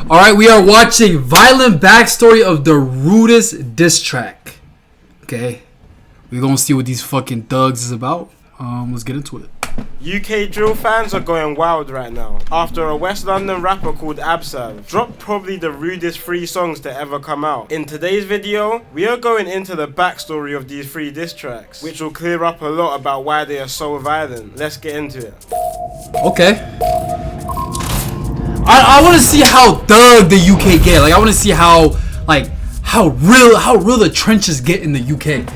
Alright, we are watching violent backstory of the rudest diss track. Okay. We're gonna see what these fucking thugs is about. Let's get into it. UK drill fans are going wild right now after a West London rapper called Absav dropped probably the rudest 3 songs to ever come out. In today's video, we are going into the backstory of these 3 diss tracks, which will clear up a lot about why they are so violent. Let's get into it. Okay. I want to see how thug the UK get. Like, I want to see how real the trenches get in the UK.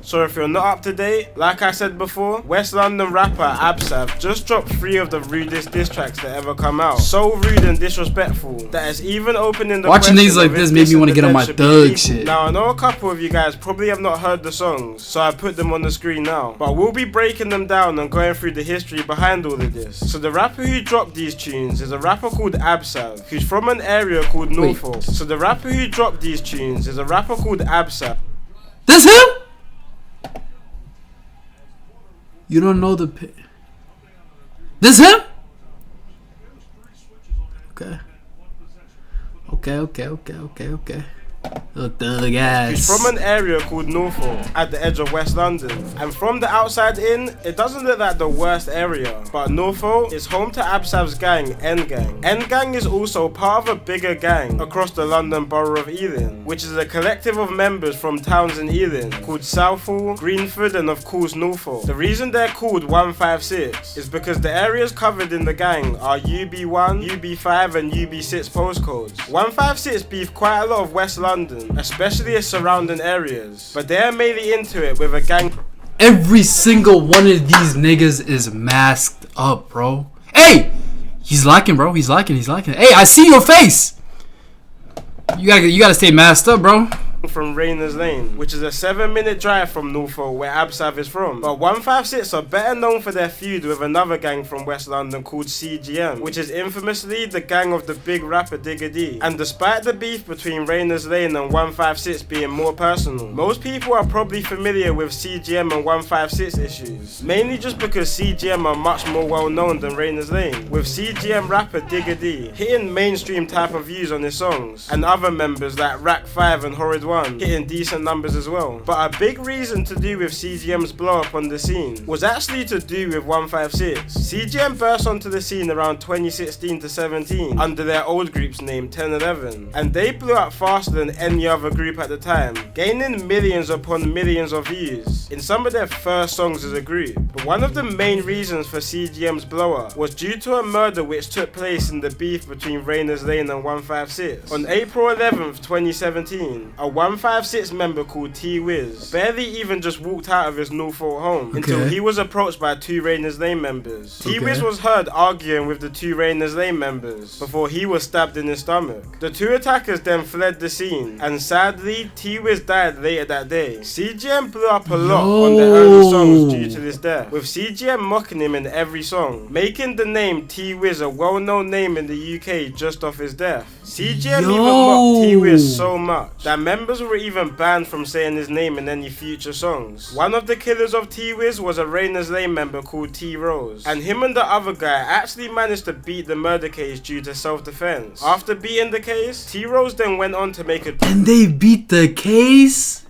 So if you're not up to date, like I said before, West London rapper Absav just dropped 3 of the rudest diss tracks that ever come out. So rude and disrespectful that it's even opening the watching things like this made me want to get on my thug shit. Now I know a couple of you guys probably have not heard the songs, so I put them on the screen now. But we'll be breaking them down and going through the history behind all of this. So the rapper who dropped these tunes is a rapper called Absav, who's from an area called Norfolk. So the rapper who dropped these tunes is a rapper called Absav. This him? You don't know the this him? Okay. Little thug ass. He's from an area called Norfolk at the edge of West London, and from the outside in, it doesn't look like the worst area, but Norfolk is home to Absav's gang, N Gang. N Gang is also part of a bigger gang across the London borough of Ealing, which is a collective of members from towns in Ealing called Southall, Greenford, and of course Norfolk. The reason they're called 156 is because the areas covered in the gang are UB1, UB5, and UB6 postcodes. 156 beef quite a lot of West London, especially its surrounding areas, but they're mainly into it with a gang. Every single one of these niggas is masked up, bro. Hey, he's lacking, bro. He's lacking. Hey, I see your face. You gotta stay masked up, bro. From Rayners Lane, which is a 7-minute drive from Norfolk, where Absav is from. But 156 are better known for their feud with another gang from West London called CGM, which is infamously the gang of the big rapper Digga D. And despite the beef between Rayners Lane and 156 being more personal, most people are probably familiar with CGM and 156 issues, mainly just because CGM are much more well known than Rayners Lane, with CGM rapper Digga D hitting mainstream type of views on his songs, and other members like Rack 5 and Horrid 1 hitting decent numbers as well. But a big reason to do with CGM's blow up on the scene was actually to do with 156. CGM burst onto the scene around 2016 to 17 under their old group's name 1011, and they blew up faster than any other group at the time, gaining millions upon millions of views in some of their first songs as a group. But one of the main reasons for CGM's blow up was due to a murder which took place in the beef between Rayners Lane and 156. On April 11th, 2017, a 156 member called T-Wiz barely even just walked out of his Norfolk home until he was approached by 2 Rayners Lane members. T-Wiz was heard arguing with the 2 Rayners Lane members before he was stabbed in his stomach. The 2 attackers then fled the scene, and sadly T-Wiz died later that day. CGM blew up a lot on their early songs due to this death, with CGM mocking him in every song, making the name T-Wiz a well-known name in the UK just off his death. CGM even mocked T-Wiz so much that members were even banned from saying his name in any future songs. One of the killers of T-Wiz was a Rayners Lane member called T-Rose, and him and the other guy actually managed to beat the murder case due to self-defense. After beating the case, T-Rose then went on to make a and they beat the case?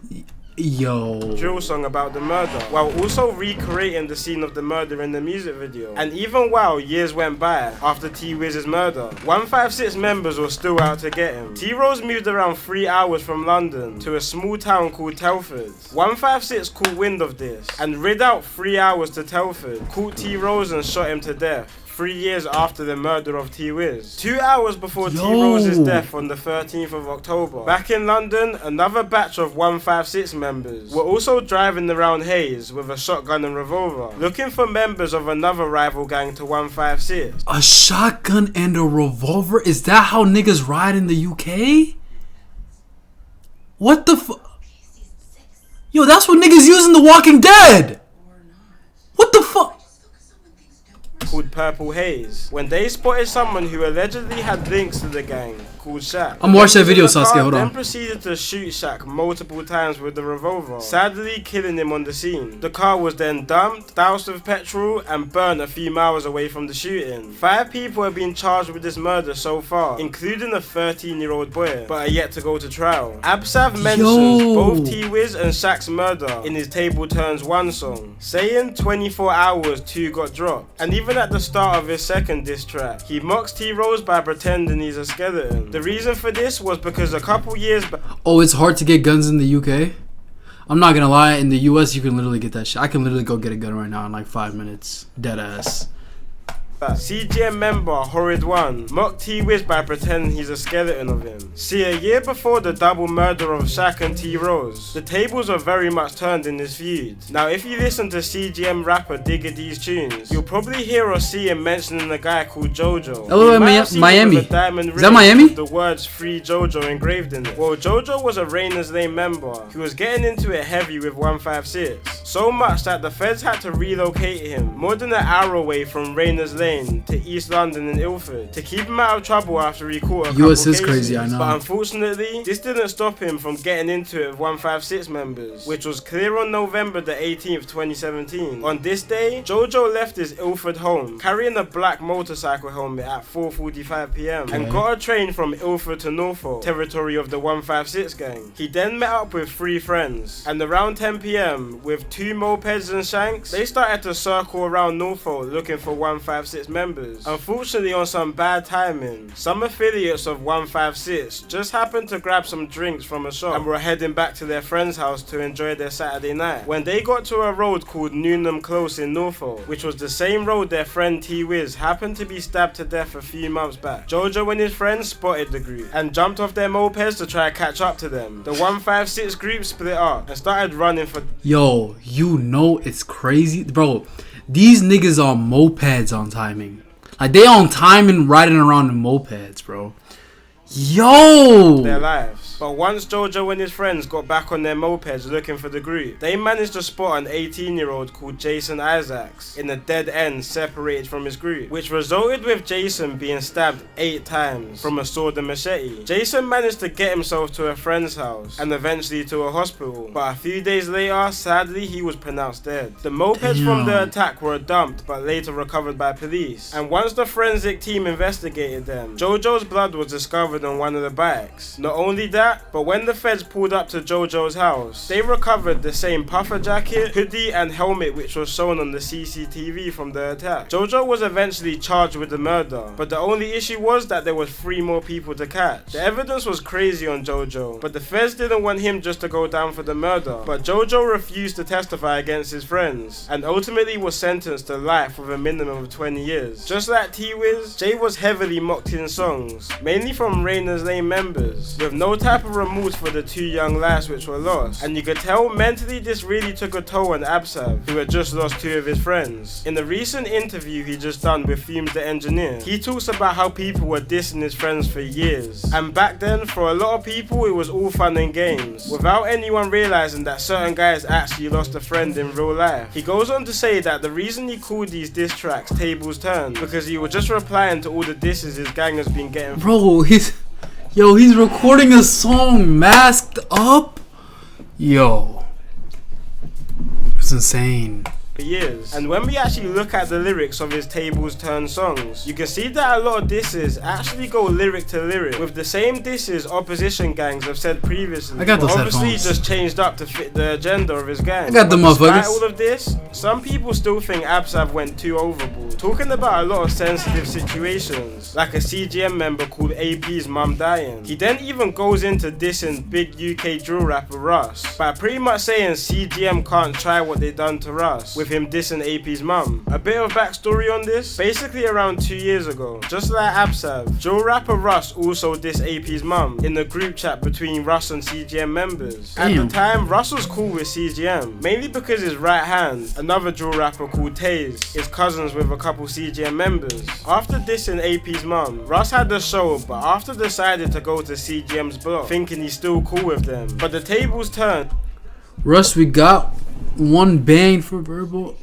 Yo. drill song about the murder, while also recreating the scene of the murder in the music video. And even while years went by after T-Wiz's murder, 156 members were still out to get him. T-Rose moved around 3 hours from London to a small town called Telford. 156 caught wind of this and rid out 3 hours to Telford, caught T-Rose and shot him to death 3 years after the murder of T-Wiz. 2 hours before T-Rose's death on the 13th of October, back in London, another batch of 156 members were also driving around Hayes with a shotgun and revolver, looking for members of another rival gang to 156. A shotgun and a revolver? Is that how niggas ride in the UK? What the fuck? Yo, that's what niggas use in The Walking Dead! What the fuck? called Purple Haze when they spotted someone who allegedly had links to the gang called Shaq. I'm watching that video, Sasuke. Hold on. Then proceeded to shoot Shaq multiple times with the revolver, sadly killing him on the scene. The car was then dumped, doused with petrol, and burnt a few miles away from the shooting. 5 people have been charged with this murder so far, including a 13-year-old boy, but are yet to go to trial. Absav mentions both T-Wiz and Shaq's murder in his Table Turns 1 song, saying 24 hours 2 got dropped. And even at the start of his second diss track, he mocks T-Rose by pretending he's a skeleton. The reason for this was because a couple years back... Oh, it's hard to get guns in the UK? I'm not gonna lie, in the US you can literally get that shit. I can literally go get a gun right now in like 5 minutes. Dead ass. CGM member Horrid One mocked T-Wiz by pretending he's a skeleton of him. See, a year before the double murder of Shaq and T-Rose, the tables were very much turned in this feud. Now, if you listen to CGM rapper Digga D's tunes, you'll probably hear or see him mentioning a guy called JoJo. Oh, Miami. Is that Miami? With the words Free JoJo engraved in it. Well, JoJo was a Rainers Lane member who was getting into it heavy with 156. So much that the feds had to relocate him more than an hour away from Rainers Lane to East London and Ilford to keep him out of trouble after he caught a couple US is cases. crazy, I know. But unfortunately, this didn't stop him from getting into it with 156 members, which was clear on November the 18th, 2017. On this day, JoJo left his Ilford home carrying a black motorcycle helmet at 4:45 PM and got a train from Ilford to Norfolk, territory of the 156 gang. He then met up with 3 friends, and around 10 PM, with 2 mopeds and shanks, they started to circle around Norfolk looking for 156 members. Unfortunately, on some bad timing, some affiliates of 156 just happened to grab some drinks from a shop and were heading back to their friend's house to enjoy their Saturday night. When they got to a road called Newnham Close in Norfolk, which was the same road their friend T-Wiz happened to be stabbed to death a few months back, JoJo and his friends spotted the group and jumped off their mopeds to try to catch up to them. The 156 group split up and started running for... Yo, you know it's crazy, bro. These niggas are mopeds on timing. Like, they on timing riding around in mopeds, bro. Yo! Their lives. But once JoJo and his friends got back on their mopeds looking for the group, they managed to spot an 18-year-old called Jason Isaacs in a dead end separated from his group, which resulted with Jason being stabbed 8 times from a sword and machete. Jason managed to get himself to a friend's house and eventually to a hospital, but a few days later, sadly, he was pronounced dead. The mopeds from the attack were dumped but later recovered by police, and once the forensic team investigated them, JoJo's blood was discovered on one of the bikes. Not only that, but when the feds pulled up to JoJo's house, they recovered the same puffer jacket, hoodie, and helmet which was shown on the CCTV from the attack. JoJo was eventually charged with the murder, but the only issue was that there was 3 more people to catch. The evidence was crazy on JoJo, but the feds didn't want him just to go down for the murder. But JoJo refused to testify against his friends, and ultimately was sentenced to life with a minimum of 20 years. Just like T-Wiz, Jay was heavily mocked in songs, mainly from Rainers Lane members, with no type of remorse for the 2 young lives which were lost. And you could tell mentally this really took a toll on Absav, who had just lost 2 of his friends. In the recent interview he just done with Fumes the Engineer, he talks about how people were dissing his friends for years. And back then, for a lot of people, it was all fun and games, without anyone realizing that certain guys actually lost a friend in real life. He goes on to say that the reason he called these diss tracks Tables Turned, because he was just replying to all the disses his gang has been getting. Bro, he's recording a song masked up. Yo, it's insane. Years. And when we actually look at the lyrics of his Tables Turn songs, you can see that a lot of disses actually go lyric to lyric with the same disses opposition gangs have said previously. I got those obviously headphones. just changed up to fit the agenda of his gang. I got them Despite motherfuckers. all of this, some people still think Absav went too overboard, talking about a lot of sensitive situations, like a CGM member called AP's mum dying. He then even goes into dissing big UK drill rapper Russ by pretty much saying CGM can't try what they done to Russ, with him dissing AP's mum. A bit of backstory on this, basically around 2 years ago, just like Absav, drill rapper Russ also dissed AP's mum in the group chat between Russ and CGM members. At the time, Russ was cool with CGM, mainly because his right hand, another drill rapper called Taze, is cousins with a couple CGM members. After dissing AP's mum, Russ had the show, but after decided to go to CGM's block, thinking he's still cool with them. But the tables turned. Russ, we got 1 bang for verbal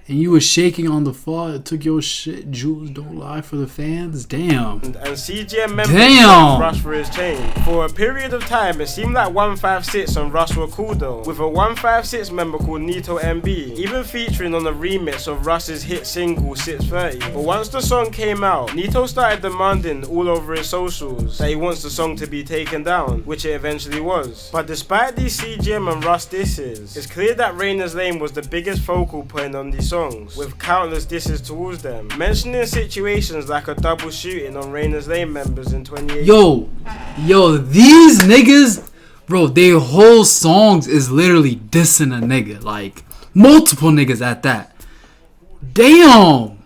And you was shaking on the fall. It took your shit. Jules don't lie for the fans. Damn. And CGM members Rush for his chain. For a period of time, it seemed like 156 and Rush were cool though, with a 156 member called Nito MB, even featuring on a remix of Rush's hit single 630. But once the song came out, Nito started demanding all over his socials that he wants the song to be taken down, which it eventually was. But despite these CGM and Rush disses, it's clear that Rainer's Lane was the biggest focal point on these songs, with countless disses towards them, mentioning situations like a double shooting on Rainer's Lane members in 2018. Yo, these niggas, bro, their whole songs is literally dissing a nigga, like multiple niggas at that. Damn.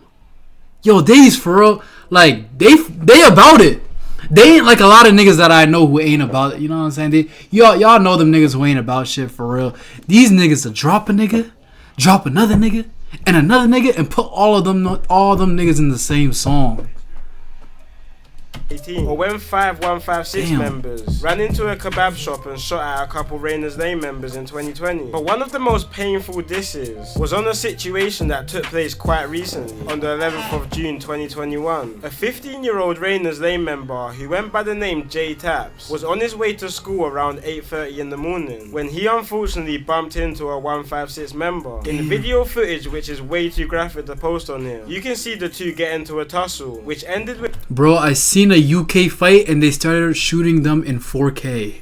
Yo, these for real, like they about it. They ain't like a lot of niggas that I know who ain't about it. You know what I'm saying? Y'all know them niggas who ain't about shit for real. These niggas will drop a nigga, drop another nigga, and another nigga, and put all them niggas in the same song. Or when 5156 members ran into a kebab shop and shot at a couple Rainer's Lane members in 2020. But one of the most painful disses was on a situation that took place quite recently, on the 11th of June 2021. A 15-year-old Rainer's Lane member who went by the name J Taps was on his way to school around 8:30 in the morning when he unfortunately bumped into a 156 member. In video footage, which is way too graphic to post on here, you can see the two get into a tussle, which ended with... Bro, I seen a UK fight and they started shooting them in 4K.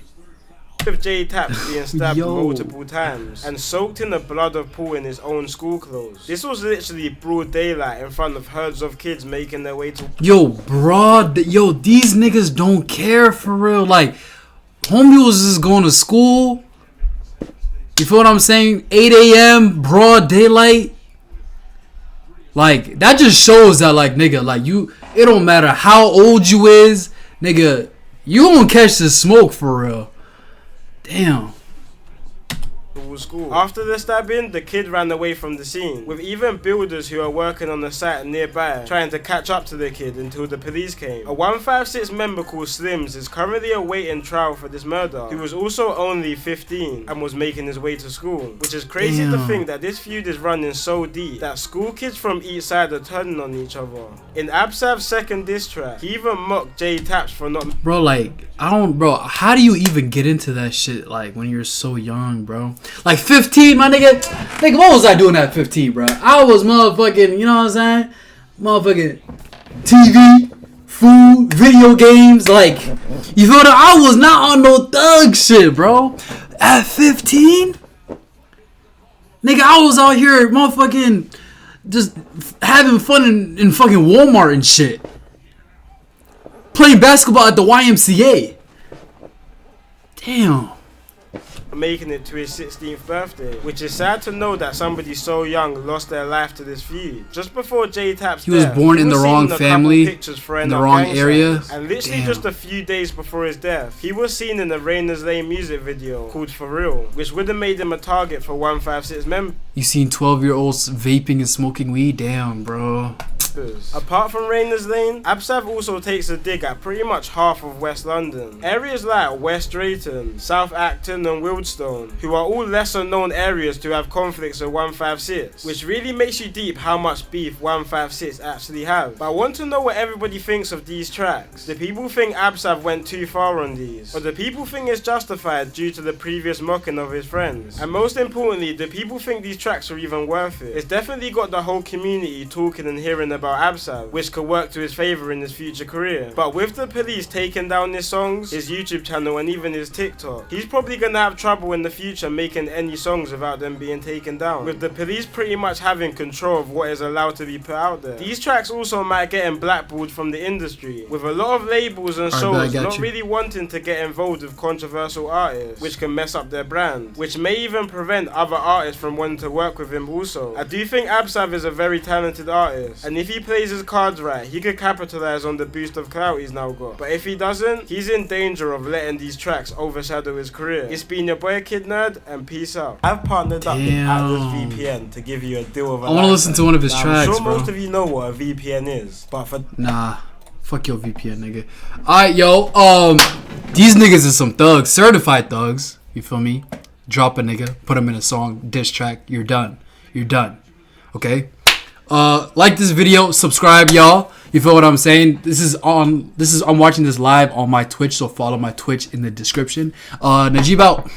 With J Taps being stabbed multiple times and soaked in the blood of Paul in his own school clothes. This was literally broad daylight in front of herds of kids making their way to... Yo, bro, these niggas don't care for real. Like, homie was just going to school. You feel what I'm saying? 8 a.m., broad daylight. Like, that just shows that, like, nigga, like, it don't matter how old you is, nigga, you gonna catch the smoke for real. Damn. School. After the stabbing, the kid ran away from the scene, with even builders who are working on the site nearby trying to catch up to the kid until the police came. A 156 member called Slims is currently awaiting trial for this murder, who was also only 15 and was making his way to school, which is crazy to think that this feud is running so deep that school kids from each side are turning on each other. In Absav's second diss track, he even mocked J Taps for not... Bro, like, bro, how do you even get into that shit, like, when you're so young, bro? Like, 15, my nigga. Nigga, what was I doing at 15, bro? I was motherfucking, you know what I'm saying? Motherfucking TV, food, video games. Like, you feel that? I was not on no thug shit, bro. At 15? Nigga, I was out here motherfucking just having fun in fucking Walmart and shit. Playing basketball at the YMCA. Damn. Making it to his 16th birthday, which is sad to know that somebody so young lost their life to this feud. Just before J Tap's he was born in the wrong family, in the wrong area, and literally just a few days before his death, he was seen in the Rainer's Lane music video called For Real, which would have made him a target for 156 members. You seen 12-year-olds vaping and smoking weed? Damn, bro. Apart from Rainer's Lane, Absav also takes a dig at pretty much half of West London. Areas like West Drayton, South Acton and Wildstone, who are all lesser known areas to have conflicts with 156, which really makes you deep how much beef 156 actually have. But I want to know what everybody thinks of these tracks. Do people think Absav went too far on these? Or do people think it's justified due to the previous mocking of his friends? And most importantly, do people think these tracks are even worth it? It's definitely got the whole community talking and hearing about Absav, which could work to his favour in his future career. But with the police taking down his songs, his YouTube channel and even his TikTok, he's probably gonna have trouble in the future making any songs without them being taken down, with the police pretty much having control of what is allowed to be put out there. These tracks also might get him blackballed from the industry, with a lot of labels and shows not really wanting to get involved with controversial artists, which can mess up their brand, which may even prevent other artists from wanting to work with him also. I do think Absav is a very talented artist, and if he plays his cards right, he could capitalize on the boost of clout he's now got. But if he doesn't, he's in danger of letting these tracks overshadow his career. It's been your boy Kid Nerd, and peace out. I've partnered up with Atlas VPN to give you a deal of a I want to listen to one of his tracks, I'm sure bro. most of you know what a VPN is, but for nah, fuck your VPN, nigga. Alright, yo, these niggas is some thugs, certified thugs. You feel me? Drop a nigga, put him in a song, diss track. You're done. You're done. Okay. Like this video, subscribe, y'all. You feel what I'm saying? I'm watching this live on my Twitch, so follow my Twitch in the description. Najib out.